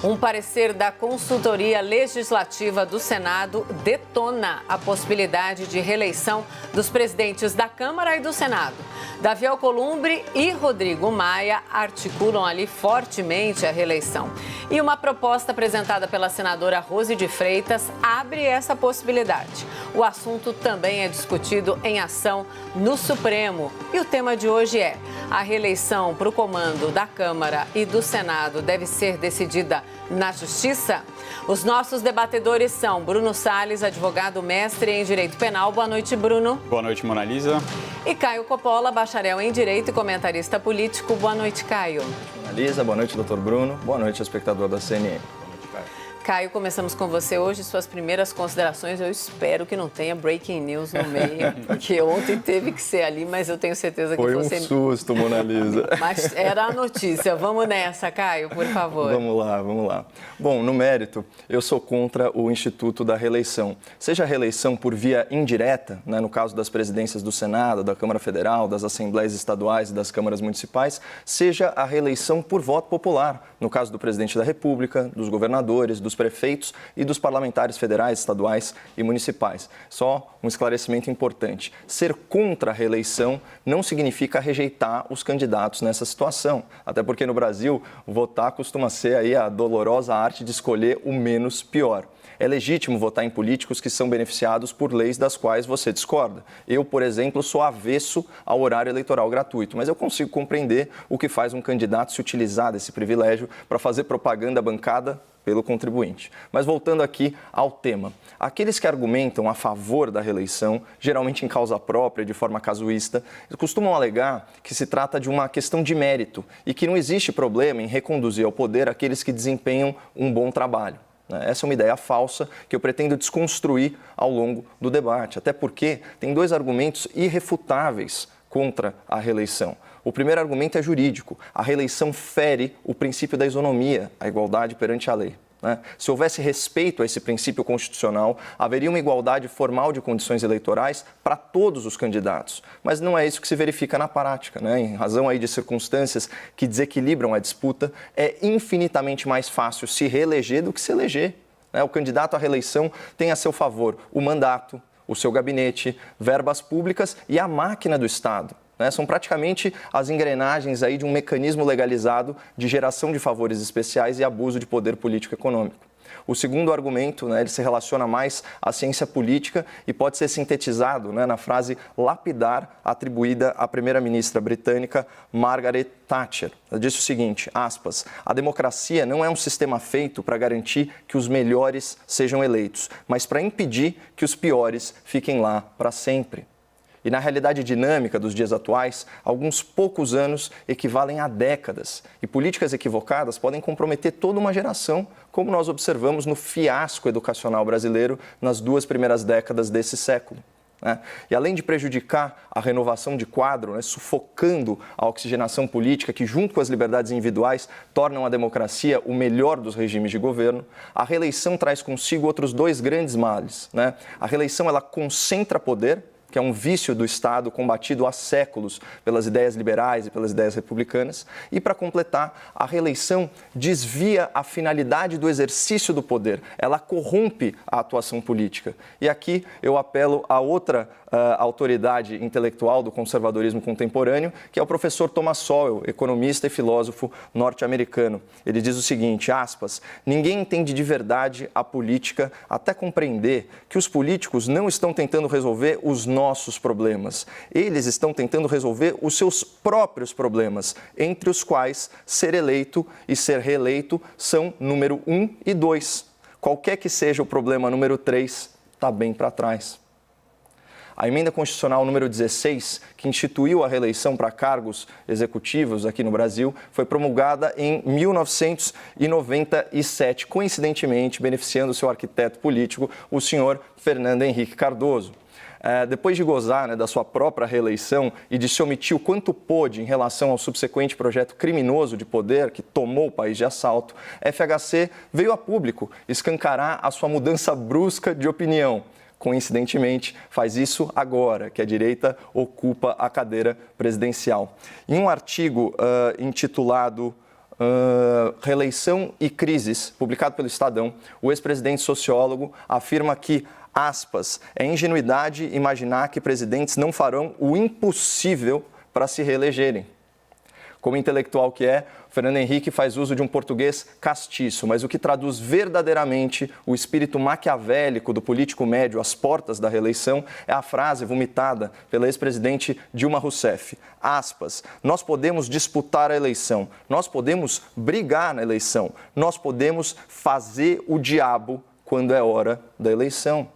Um parecer da Consultoria Legislativa do Senado detona a possibilidade de reeleição dos presidentes da Câmara e do Senado. Davi Alcolumbre e Rodrigo Maia articulam ali fortemente a reeleição. E uma proposta apresentada pela senadora Rose de Freitas abre essa possibilidade. O assunto também é discutido em ação no Supremo. E o tema de hoje é: a reeleição para o comando da Câmara e do Senado deve ser decidida na Justiça? Os nossos debatedores são Bruno Salles, advogado mestre em Direito Penal. Boa noite, Bruno. Boa noite, Mona Lisa. E Caio Coppola, bacharel em Direito e comentarista político. Boa noite, Caio. Mona Lisa, boa noite, doutor Bruno. Boa noite, espectador da CNN. Caio, começamos com você hoje. Suas primeiras considerações, eu espero que não tenha breaking news no meio, porque ontem teve que ser ali, mas eu tenho certeza que foi você... um susto, Mona Lisa. Mas era a notícia. Vamos nessa, Caio, por favor. Vamos lá. Bom, no mérito, eu sou contra o Instituto da Reeleição. Seja a reeleição por via indireta, né, no caso das presidências do Senado, da Câmara Federal, das Assembleias Estaduais e das Câmaras Municipais, seja a reeleição por voto popular, no caso do presidente da República, dos governadores, dos prefeitos e dos parlamentares federais, estaduais e municipais. Só um esclarecimento importante. Ser contra a reeleição não significa rejeitar os candidatos nessa situação. Até porque no Brasil, votar costuma ser aí a dolorosa arte de escolher o menos pior. É legítimo votar em políticos que são beneficiados por leis das quais você discorda. Eu, por exemplo, sou avesso ao horário eleitoral gratuito, mas eu consigo compreender o que faz um candidato se utilizar desse privilégio para fazer propaganda bancada pelo contribuinte. Mas voltando aqui ao tema, aqueles que argumentam a favor da reeleição, geralmente em causa própria, de forma casuísta, costumam alegar que se trata de uma questão de mérito e que não existe problema em reconduzir ao poder aqueles que desempenham um bom trabalho. Essa é uma ideia falsa que eu pretendo desconstruir ao longo do debate, até porque tem dois argumentos irrefutáveis contra a reeleição. O primeiro argumento é jurídico. A reeleição fere o princípio da isonomia, a igualdade perante a lei. Se houvesse respeito a esse princípio constitucional, haveria uma igualdade formal de condições eleitorais para todos os candidatos. Mas não é isso que se verifica na prática. Em razão aí de circunstâncias que desequilibram a disputa, é infinitamente mais fácil se reeleger do que se eleger. O candidato à reeleição tem a seu favor o mandato, o seu gabinete, verbas públicas e a máquina do Estado. São praticamente as engrenagens aí de um mecanismo legalizado de geração de favores especiais e abuso de poder político e econômico. O segundo argumento, ele se relaciona mais à ciência política e pode ser sintetizado na frase lapidar atribuída à primeira-ministra britânica Margaret Thatcher. Ela disse o seguinte, aspas, a democracia não é um sistema feito para garantir que os melhores sejam eleitos, mas para impedir que os piores fiquem lá para sempre. E na realidade dinâmica dos dias atuais, alguns poucos anos equivalem a décadas. E políticas equivocadas podem comprometer toda uma geração, como nós observamos no fiasco educacional brasileiro nas 2 primeiras décadas desse século. E além de prejudicar a renovação de quadro, sufocando a oxigenação política que, junto com as liberdades individuais, tornam a democracia o melhor dos regimes de governo, a reeleição traz consigo outros 2 grandes males. A reeleição ela concentra poder, que é um vício do Estado combatido há séculos pelas ideias liberais e pelas ideias republicanas. E, para completar, a reeleição desvia a finalidade do exercício do poder. Ela corrompe a atuação política. E aqui eu apelo a outra autoridade intelectual do conservadorismo contemporâneo, que é o professor Thomas Sowell, economista e filósofo norte-americano. Ele diz o seguinte, aspas, ninguém entende de verdade a política até compreender que os políticos não estão tentando resolver os nossos problemas. Eles estão tentando resolver os seus próprios problemas, entre os quais ser eleito e ser reeleito são número 1 e 2. Qualquer que seja o problema número 3, está bem para trás. A emenda constitucional número 16, que instituiu a reeleição para cargos executivos aqui no Brasil, foi promulgada em 1997, coincidentemente beneficiando o seu arquiteto político, o senhor Fernando Henrique Cardoso. Depois de gozar da sua própria reeleição e de se omitir o quanto pôde em relação ao subsequente projeto criminoso de poder que tomou o país de assalto, FHC veio a público escancarar a sua mudança brusca de opinião. Coincidentemente, faz isso agora, que a direita ocupa a cadeira presidencial. Em um artigo intitulado Reeleição e Crises, publicado pelo Estadão, o ex-presidente sociólogo afirma que, aspas, é ingenuidade imaginar que presidentes não farão o impossível para se reelegerem. Como intelectual que é, Fernando Henrique faz uso de um português castiço, mas o que traduz verdadeiramente o espírito maquiavélico do político médio às portas da reeleição é a frase vomitada pela ex-presidente Dilma Rousseff. Aspas, nós podemos disputar a eleição, nós podemos brigar na eleição, nós podemos fazer o diabo quando é hora da eleição.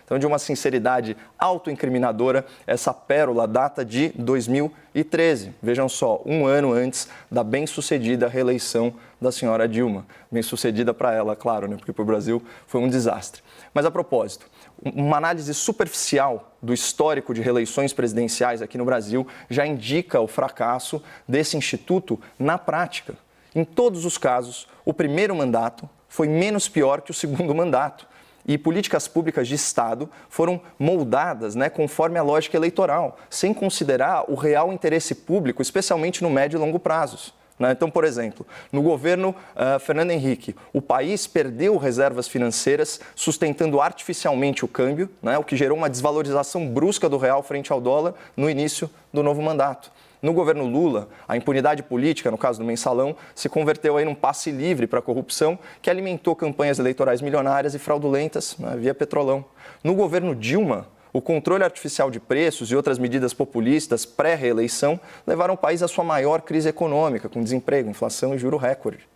Então, de uma sinceridade autoincriminadora, essa pérola data de 2013. Vejam só, um ano antes da bem-sucedida reeleição da senhora Dilma. Bem-sucedida para ela, claro, né? Porque para o Brasil foi um desastre. Mas, a propósito, uma análise superficial do histórico de reeleições presidenciais aqui no Brasil já indica o fracasso desse instituto na prática. Em todos os casos, o primeiro mandato foi menos pior que o segundo mandato. E políticas públicas de Estado foram moldadas, conforme a lógica eleitoral, sem considerar o real interesse público, especialmente no médio e longo prazos. Então, por exemplo, no governo Fernando Henrique, o país perdeu reservas financeiras, sustentando artificialmente o câmbio, o que gerou uma desvalorização brusca do real frente ao dólar no início do novo mandato. No governo Lula, a impunidade política, no caso do Mensalão, se converteu aí num passe livre para a corrupção que alimentou campanhas eleitorais milionárias e fraudulentas via Petrolão. No governo Dilma, o controle artificial de preços e outras medidas populistas pré-reeleição levaram o país à sua maior crise econômica, com desemprego, inflação e juro recorde.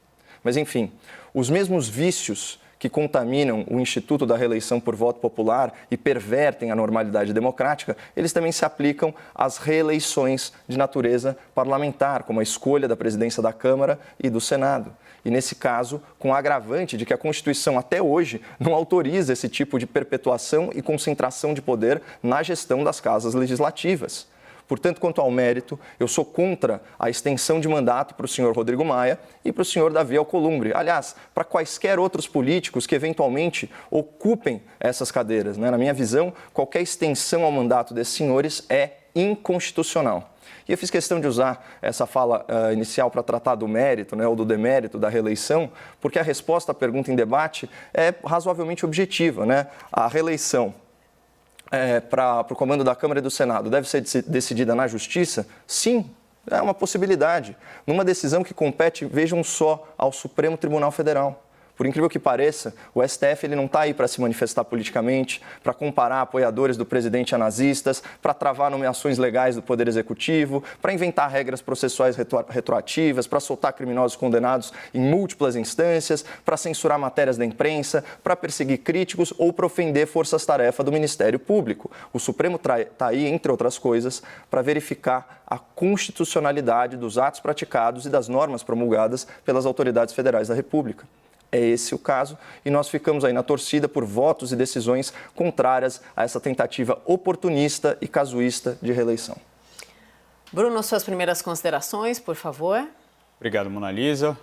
Mas, enfim, os mesmos vícios que contaminam o Instituto da Reeleição por voto popular e pervertem a normalidade democrática, eles também se aplicam às reeleições de natureza parlamentar, como a escolha da presidência da Câmara e do Senado. E, nesse caso, com o agravante de que a Constituição, até hoje, não autoriza esse tipo de perpetuação e concentração de poder na gestão das casas legislativas. Portanto, quanto ao mérito, eu sou contra a extensão de mandato para o senhor Rodrigo Maia e para o senhor Davi Alcolumbre. Aliás, para quaisquer outros políticos que eventualmente ocupem essas cadeiras. Na minha visão, qualquer extensão ao mandato desses senhores é inconstitucional. E eu fiz questão de usar essa fala inicial para tratar do mérito, ou do demérito da reeleição, porque a resposta à pergunta em debate é razoavelmente objetiva. A reeleição para o comando da Câmara e do Senado deve ser decidida na Justiça? Sim, é uma possibilidade. Numa decisão que compete, vejam só, ao Supremo Tribunal Federal. Por incrível que pareça, o STF ele não está aí para se manifestar politicamente, para comparar apoiadores do presidente a nazistas, para travar nomeações legais do Poder Executivo, para inventar regras processuais retroativas, para soltar criminosos condenados em múltiplas instâncias, para censurar matérias da imprensa, para perseguir críticos ou para ofender forças-tarefa do Ministério Público. O Supremo está aí, entre outras coisas, para verificar a constitucionalidade dos atos praticados e das normas promulgadas pelas autoridades federais da República. É esse o caso e nós ficamos aí na torcida por votos e decisões contrárias a essa tentativa oportunista e casuísta de reeleição. Bruno, suas primeiras considerações, por favor. Obrigado, Mona Lisa.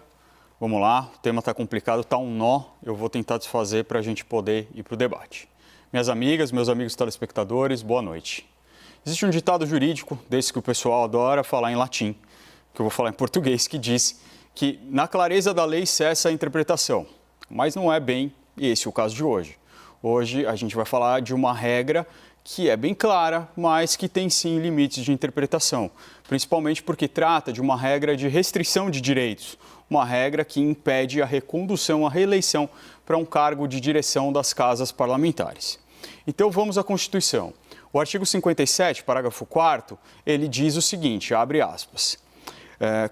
Vamos lá, o tema está complicado, está um nó, eu vou tentar desfazer para a gente poder ir para o debate. Minhas amigas, meus amigos telespectadores, boa noite. Existe um ditado jurídico, desse que o pessoal adora falar em latim, que eu vou falar em português, que diz que na clareza da lei cessa a interpretação, mas não é bem esse o caso de hoje. Hoje a gente vai falar de uma regra que é bem clara, mas que tem sim limites de interpretação, principalmente porque trata de uma regra de restrição de direitos, uma regra que impede a recondução à reeleição para um cargo de direção das casas parlamentares. Então vamos à Constituição. O artigo 57, parágrafo 4º, ele diz o seguinte, abre aspas,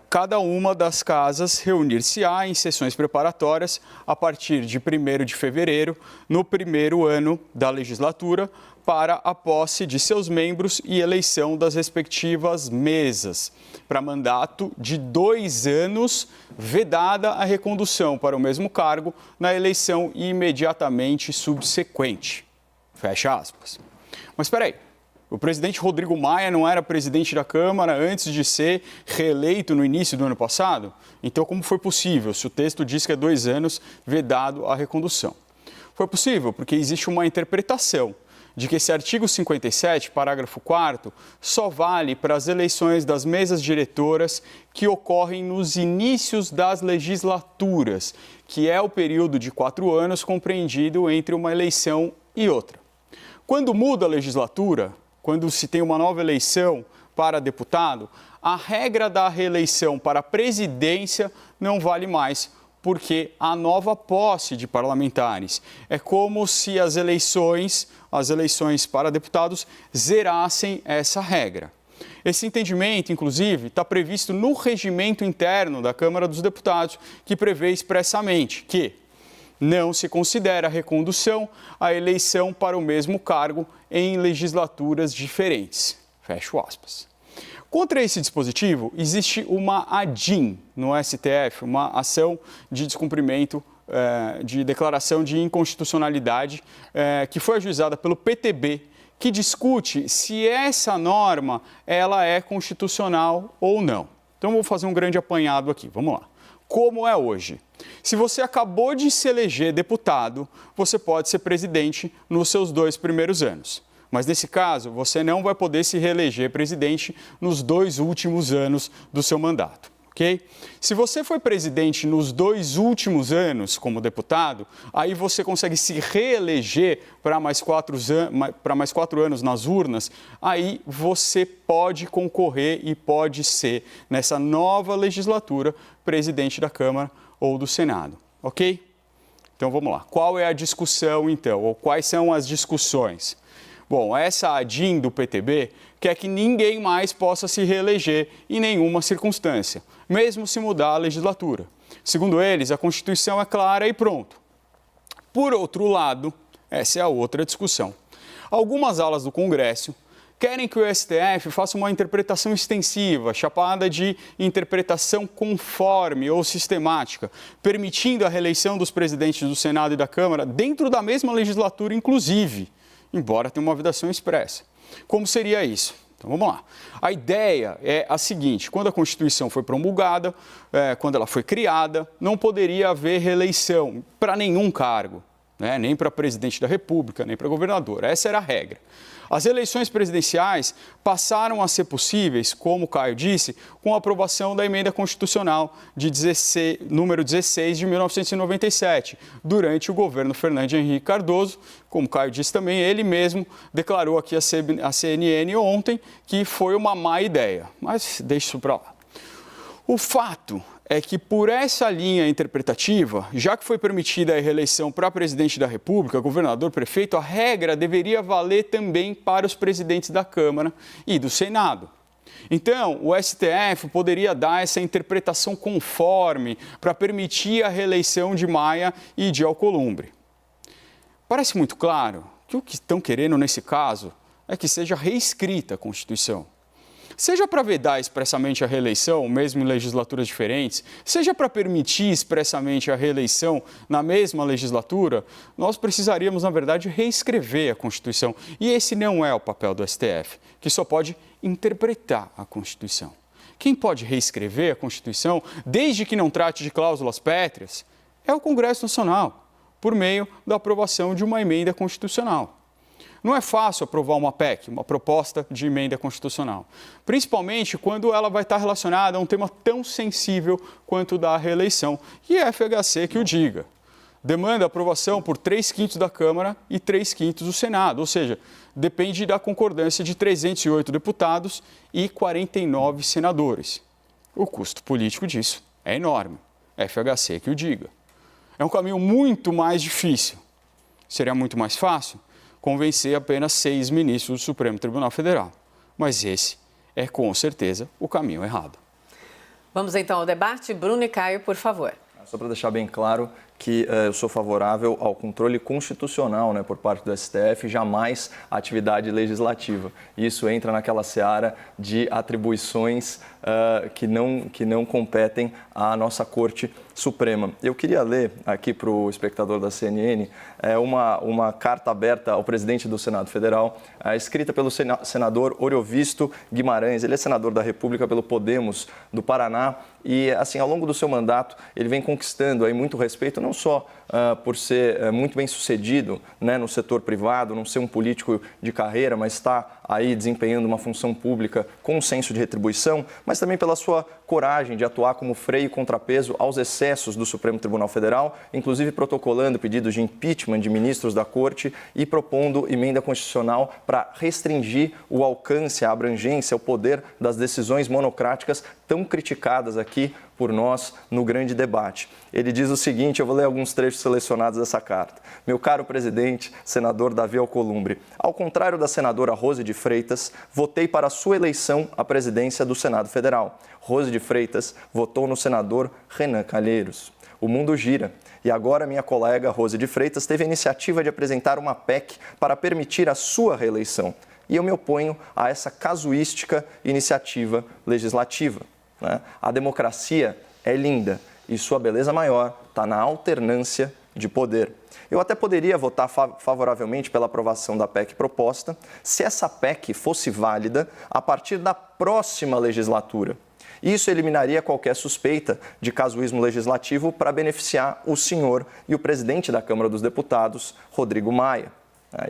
cada uma das casas reunir-se-á em sessões preparatórias a partir de 1º de fevereiro, no primeiro ano da legislatura, para a posse de seus membros e eleição das respectivas mesas, para mandato de 2 anos, vedada a recondução para o mesmo cargo na eleição imediatamente subsequente. Fecha aspas. Mas espera aí. O presidente Rodrigo Maia não era presidente da Câmara antes de ser reeleito no início do ano passado? Então, como foi possível, se o texto diz que é 2 anos vedado a recondução? Foi possível porque existe uma interpretação de que esse artigo 57, parágrafo 4º, só vale para as eleições das mesas diretoras que ocorrem nos inícios das legislaturas, que é o período de 4 anos compreendido entre uma eleição e outra. Quando muda a legislatura, quando se tem uma nova eleição para deputado, a regra da reeleição para a presidência não vale mais, porque há nova posse de parlamentares. É como se as eleições para deputados zerassem essa regra. Esse entendimento, inclusive, está previsto no regimento interno da Câmara dos Deputados, que prevê expressamente que não se considera recondução a eleição para o mesmo cargo em legislaturas diferentes. Fecho aspas. Contra esse dispositivo, existe uma ADIM no STF, uma ação de descumprimento de declaração de inconstitucionalidade, que foi ajuizada pelo PTB, que discute se essa norma ela é constitucional ou não. Então, vou fazer um grande apanhado aqui. Vamos lá. Como é hoje? Se você acabou de se eleger deputado, você pode ser presidente nos seus 2 primeiros anos. Mas, nesse caso, você não vai poder se reeleger presidente nos 2 últimos anos do seu mandato, ok? Se você foi presidente nos 2 últimos anos como deputado, aí você consegue se reeleger para mais 4 anos nas urnas, aí você pode concorrer e pode ser, nessa nova legislatura, presidente da Câmara ou do Senado, ok? Então, vamos lá. Qual é a discussão, então? Ou quais são as discussões? Bom, essa ADIM do PTB quer que ninguém mais possa se reeleger em nenhuma circunstância, mesmo se mudar a legislatura. Segundo eles, a Constituição é clara e pronto. Por outro lado, essa é a outra discussão. Algumas alas do Congresso querem que o STF faça uma interpretação extensiva, chamada de interpretação conforme ou sistemática, permitindo a reeleição dos presidentes do Senado e da Câmara dentro da mesma legislatura, inclusive, embora tenha uma vedação expressa. Como seria isso? Então, vamos lá. A ideia é a seguinte: quando a Constituição foi promulgada, quando ela foi criada, não poderia haver reeleição para nenhum cargo, né? Nem para presidente da República, nem para governador. Essa era a regra. As eleições presidenciais passaram a ser possíveis, como o Caio disse, com a aprovação da emenda constitucional número 16 de 1997, durante o governo Fernando Henrique Cardoso. Como o Caio disse também, ele mesmo declarou aqui à CNN ontem que foi uma má ideia, mas deixa isso para lá. O fato é que, por essa linha interpretativa, já que foi permitida a reeleição para presidente da República, governador, prefeito, a regra deveria valer também para os presidentes da Câmara e do Senado. Então, o STF poderia dar essa interpretação conforme para permitir a reeleição de Maia e de Alcolumbre. Parece muito claro que o que estão querendo nesse caso é que seja reescrita a Constituição. Seja para vedar expressamente a reeleição, mesmo em legislaturas diferentes, seja para permitir expressamente a reeleição na mesma legislatura, nós precisaríamos, na verdade, reescrever a Constituição. E esse não é o papel do STF, que só pode interpretar a Constituição. Quem pode reescrever a Constituição, desde que não trate de cláusulas pétreas, é o Congresso Nacional, por meio da aprovação de uma emenda constitucional. Não é fácil aprovar uma PEC, uma proposta de emenda constitucional, principalmente quando ela vai estar relacionada a um tema tão sensível quanto o da reeleição, e é a FHC que o diga. Demanda aprovação por 3/5 da Câmara e 3/5 do Senado, ou seja, depende da concordância de 308 deputados e 49 senadores. O custo político disso é enorme, é a FHC que o diga. É um caminho muito mais difícil. Seria muito mais fácil convencer apenas 6 ministros do Supremo Tribunal Federal. Mas esse é, com certeza, o caminho errado. Vamos então ao debate. Bruno e Caio, por favor. Só para deixar bem claro que eu sou favorável ao controle constitucional, né, por parte do STF, jamais à atividade legislativa. Isso entra naquela seara de atribuições que não competem à nossa Corte Suprema. Eu queria ler aqui para o espectador da CNN uma carta aberta ao presidente do Senado Federal, escrita pelo senador Oriovisto Guimarães. Ele é senador da República pelo Podemos do Paraná e, assim, ao longo do seu mandato, ele vem conquistando aí muito respeito, não só por ser muito bem sucedido, né, no setor privado, não ser um político de carreira, mas está aí desempenhando uma função pública com um senso de retribuição, mas também pela sua coragem de atuar como freio e contrapeso aos excessos do Supremo Tribunal Federal, inclusive protocolando pedidos de impeachment de ministros da Corte e propondo emenda constitucional para restringir o alcance, a abrangência, o poder das decisões monocráticas tão criticadas aqui por nós no grande debate. Ele diz o seguinte, eu vou ler alguns trechos selecionados dessa carta. Meu caro presidente, senador Davi Alcolumbre, ao contrário da senadora Rose de Freitas, votei para a sua eleição à presidência do Senado Federal. Rose de Freitas votou no senador Renan Calheiros. O mundo gira. E agora minha colega Rose de Freitas teve a iniciativa de apresentar uma PEC para permitir a sua reeleição. E eu me oponho a essa casuística iniciativa legislativa. A democracia é linda e sua beleza maior está na alternância de poder. Eu até poderia votar favoravelmente pela aprovação da PEC proposta se essa PEC fosse válida a partir da próxima legislatura. Isso eliminaria qualquer suspeita de casuísmo legislativo para beneficiar o senhor e o presidente da Câmara dos Deputados, Rodrigo Maia.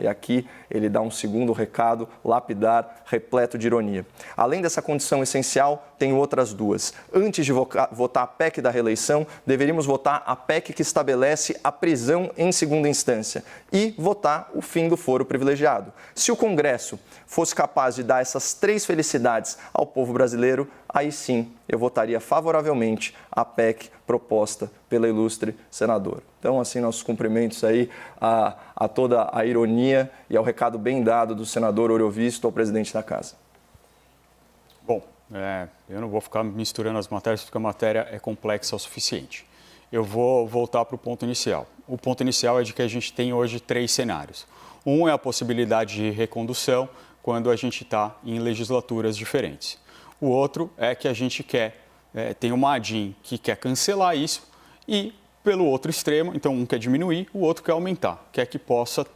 E aqui ele dá um segundo recado, lapidar, repleto de ironia. Além dessa condição essencial, tem outras duas. Antes de votar a PEC da reeleição, deveríamos votar a PEC que estabelece a prisão em segunda instância e votar o fim do foro privilegiado. Se o Congresso fosse capaz de dar essas três felicidades ao povo brasileiro, aí sim eu votaria favoravelmente a PEC proposta pela ilustre senadora. Então, assim, nossos cumprimentos aí a toda a ironia e ao recado bem dado do senador Oriovisto ao presidente da Casa. Bom, eu não vou ficar misturando as matérias porque a matéria é complexa o suficiente. Eu vou voltar para o ponto inicial. O ponto inicial é de que a gente tem hoje 3 cenários. Um é a possibilidade de recondução quando a gente está em legislaturas diferentes. O outro é que a gente tem uma ADIM que quer cancelar isso e, pelo outro extremo, então um quer diminuir, o outro quer aumentar, quer que possa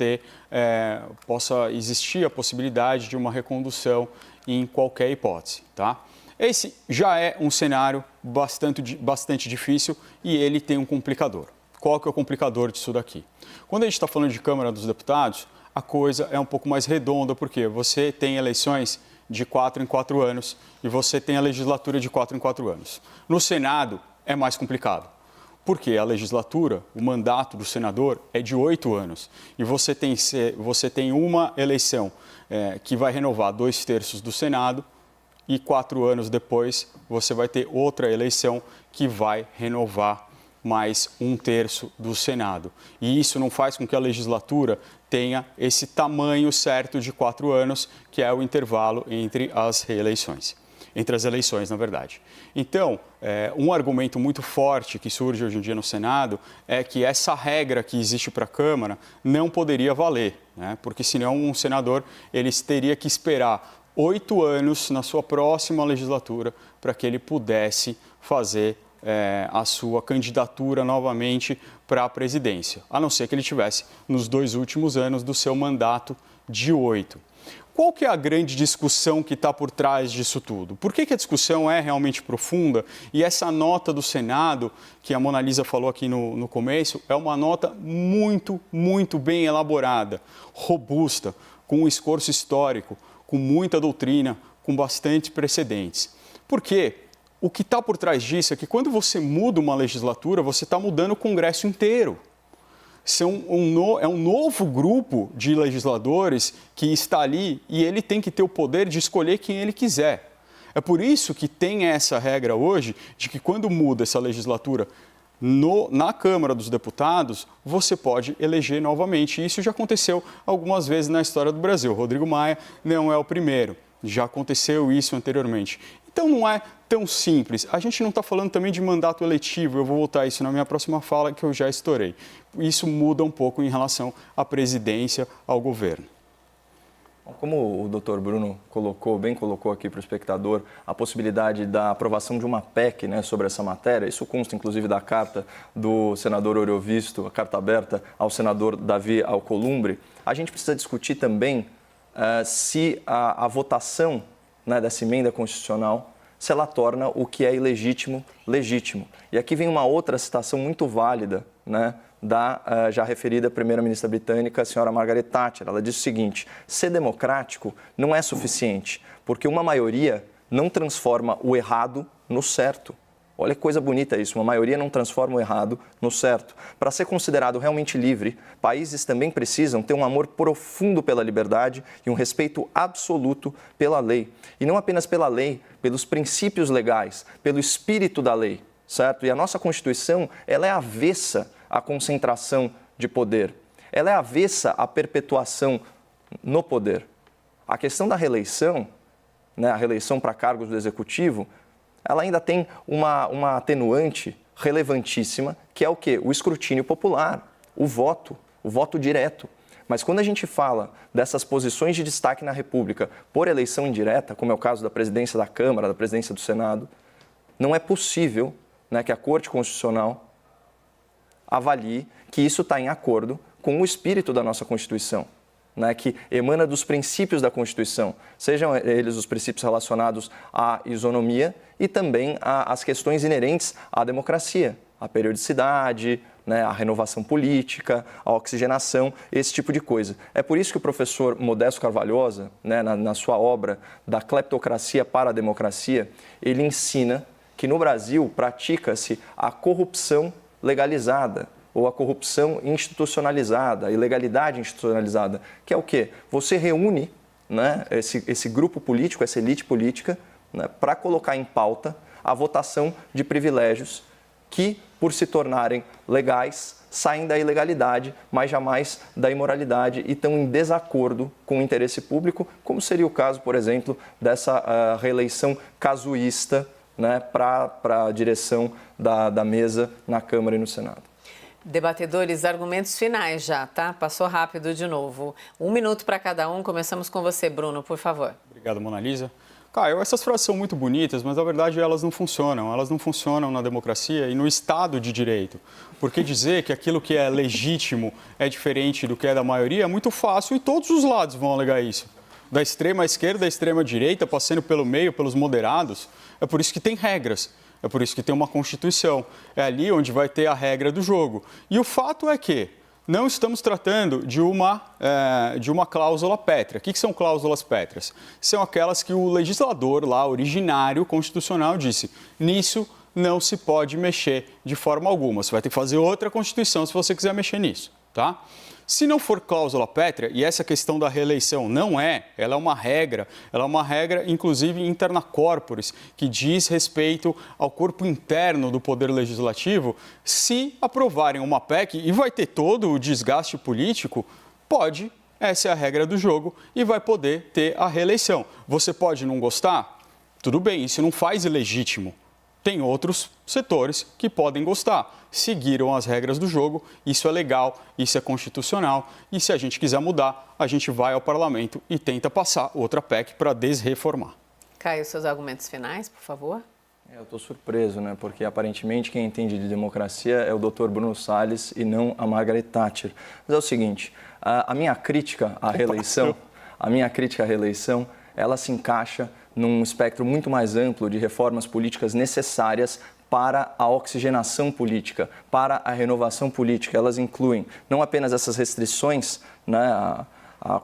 existir a possibilidade de uma recondução em qualquer hipótese, tá? Esse já é um cenário bastante difícil e ele tem um complicador. Qual que é o complicador disso daqui? Quando a gente está falando de Câmara dos Deputados, a coisa é um pouco mais redonda, porque você tem eleições de 4 em 4 anos e você tem a legislatura de 4 em 4 anos. No Senado é mais complicado, porque a legislatura, o mandato do senador é de 8 anos e você tem uma eleição que vai renovar 2/3 do Senado e 4 anos depois você vai ter outra eleição que vai renovar mais 1/3 do Senado. E isso não faz com que a legislatura tenha esse tamanho certo de 4 anos, que é o intervalo entre as reeleições. Entre as eleições, na verdade. Então, um argumento muito forte que surge hoje em dia no Senado é que essa regra que existe para a Câmara não poderia valer, né? Porque senão um senador teria que esperar 8 anos na sua próxima legislatura para que ele pudesse fazer a sua candidatura novamente para a presidência, a não ser que ele tivesse nos 2 últimos anos do seu mandato de 8. Qual que é a grande discussão que está por trás disso tudo? Por que a discussão é realmente profunda? E essa nota do Senado, que a Mona Lisa falou aqui no começo, é uma nota muito, muito bem elaborada, robusta, com um esforço histórico, com muita doutrina, com bastante precedentes. Por quê? O que está por trás disso é que quando você muda uma legislatura, você está mudando o Congresso inteiro. É um novo grupo de legisladores que está ali e ele tem que ter o poder de escolher quem ele quiser. É por isso que tem essa regra hoje de que quando muda essa legislatura na Câmara dos Deputados, você pode eleger novamente. Isso já aconteceu algumas vezes na história do Brasil. Rodrigo Maia não é o primeiro, já aconteceu isso anteriormente. Então não é tão simples. A gente não está falando também de mandato eletivo, eu vou voltar a isso na minha próxima fala, que eu já estourei. Isso muda um pouco em relação à presidência, ao governo. Como o doutor Bruno bem colocou aqui para o espectador, a possibilidade da aprovação de uma PEC, né, sobre essa matéria, isso consta inclusive da carta do senador Oriovisto, a carta aberta ao senador Davi Alcolumbre, a gente precisa discutir também se a votação, né, dessa emenda constitucional, se ela torna o que é ilegítimo, legítimo. E aqui vem uma outra citação muito válida, né, da já referida primeira-ministra britânica, a senhora Margaret Thatcher. Ela diz o seguinte: ser democrático não é suficiente, porque uma maioria não transforma o errado no certo. Olha que coisa bonita isso, uma maioria não transforma o errado no certo. Para ser considerado realmente livre, países também precisam ter um amor profundo pela liberdade e um respeito absoluto pela lei. E não apenas pela lei, pelos princípios legais, pelo espírito da lei, certo? E a nossa Constituição, ela é avessa à concentração de poder. Ela é avessa à perpetuação no poder. A questão da reeleição, né, a reeleição para cargos do Executivo, ela ainda tem uma atenuante relevantíssima, que é o quê? O escrutínio popular, o voto direto. Mas quando a gente fala dessas posições de destaque na República por eleição indireta, como é o caso da presidência da Câmara, da presidência do Senado, não é possível, né, que a Corte Constitucional avalie que isso está em acordo com o espírito da nossa Constituição, né, que emana dos princípios da Constituição, sejam eles os princípios relacionados à isonomia e também às questões inerentes à democracia, à periodicidade, né, à renovação política, à oxigenação, esse tipo de coisa. É por isso que o professor Modesto Carvalhosa, né, na sua obra Da Cleptocracia para a Democracia, ele ensina que no Brasil pratica-se a corrupção legalizada, ou a corrupção institucionalizada, a ilegalidade institucionalizada, que é o quê? Você reúne, né, esse grupo político, essa elite política, né, para colocar em pauta a votação de privilégios que, por se tornarem legais, saem da ilegalidade, mas jamais da imoralidade e estão em desacordo com o interesse público, como seria o caso, por exemplo, dessa reeleição casuísta, né, para a direção da mesa na Câmara e no Senado. Debatedores, argumentos finais já, tá? Passou rápido de novo. 1 minuto para cada um. Começamos com você, Bruno, por favor. Obrigado, Mona Lisa. Caio, essas frases são muito bonitas, mas na verdade elas não funcionam. Elas não funcionam na democracia e no Estado de Direito. Porque dizer que aquilo que é legítimo é diferente do que é da maioria é muito fácil e todos os lados vão alegar isso. Da extrema esquerda, da extrema direita, passando pelo meio, pelos moderados. É por isso que tem regras. É por isso que tem uma Constituição. É ali onde vai ter a regra do jogo. E o fato é que não estamos tratando de uma cláusula pétrea. O que são cláusulas pétreas? São aquelas que o legislador lá, originário, constitucional, disse: nisso não se pode mexer de forma alguma. Você vai ter que fazer outra Constituição se você quiser mexer nisso, tá? Se não for cláusula pétrea, e essa questão da reeleição não ela é uma regra inclusive interna corporis, que diz respeito ao corpo interno do Poder Legislativo, se aprovarem uma PEC, e vai ter todo o desgaste político, essa é a regra do jogo, e vai poder ter a reeleição. Você pode não gostar? Tudo bem, isso não faz ilegítimo. Tem outros setores que podem gostar. Seguiram as regras do jogo, isso é legal, isso é constitucional. E se a gente quiser mudar, a gente vai ao parlamento e tenta passar outra PEC para desreformar. Caio, seus argumentos finais, por favor. Eu estou surpreso, né? Porque aparentemente quem entende de democracia é o Dr. Bruno Salles e não a Margaret Thatcher. Mas é o seguinte, a minha crítica à reeleição, ela se encaixa num espectro muito mais amplo de reformas políticas necessárias para a oxigenação política, para a renovação política. Elas incluem não apenas essas restrições, né, a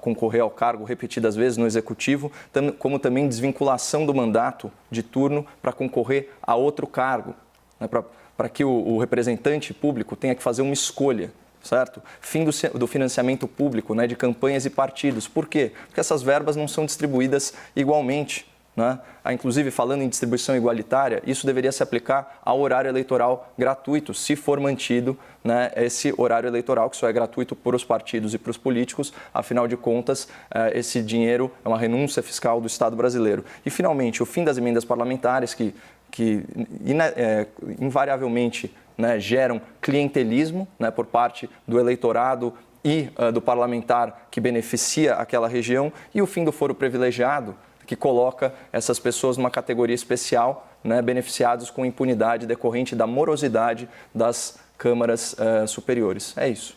concorrer ao cargo repetidas vezes no Executivo, como também desvinculação do mandato de turno para concorrer a outro cargo, né, para que o representante público tenha que fazer uma escolha. Certo? Fim do financiamento público, né, de campanhas e partidos. Por quê? Porque essas verbas não são distribuídas igualmente. Né? Inclusive, falando em distribuição igualitária, isso deveria se aplicar ao horário eleitoral gratuito, se for mantido, né, esse horário eleitoral, que só é gratuito para os partidos e para os políticos. Afinal de contas, esse dinheiro é uma renúncia fiscal do Estado brasileiro. E, finalmente, o fim das emendas parlamentares, que invariavelmente, né, geram clientelismo, né, por parte do eleitorado e do parlamentar que beneficia aquela região, e o fim do foro privilegiado, que coloca essas pessoas numa categoria especial, né, beneficiados com impunidade decorrente da morosidade das câmaras superiores. É isso.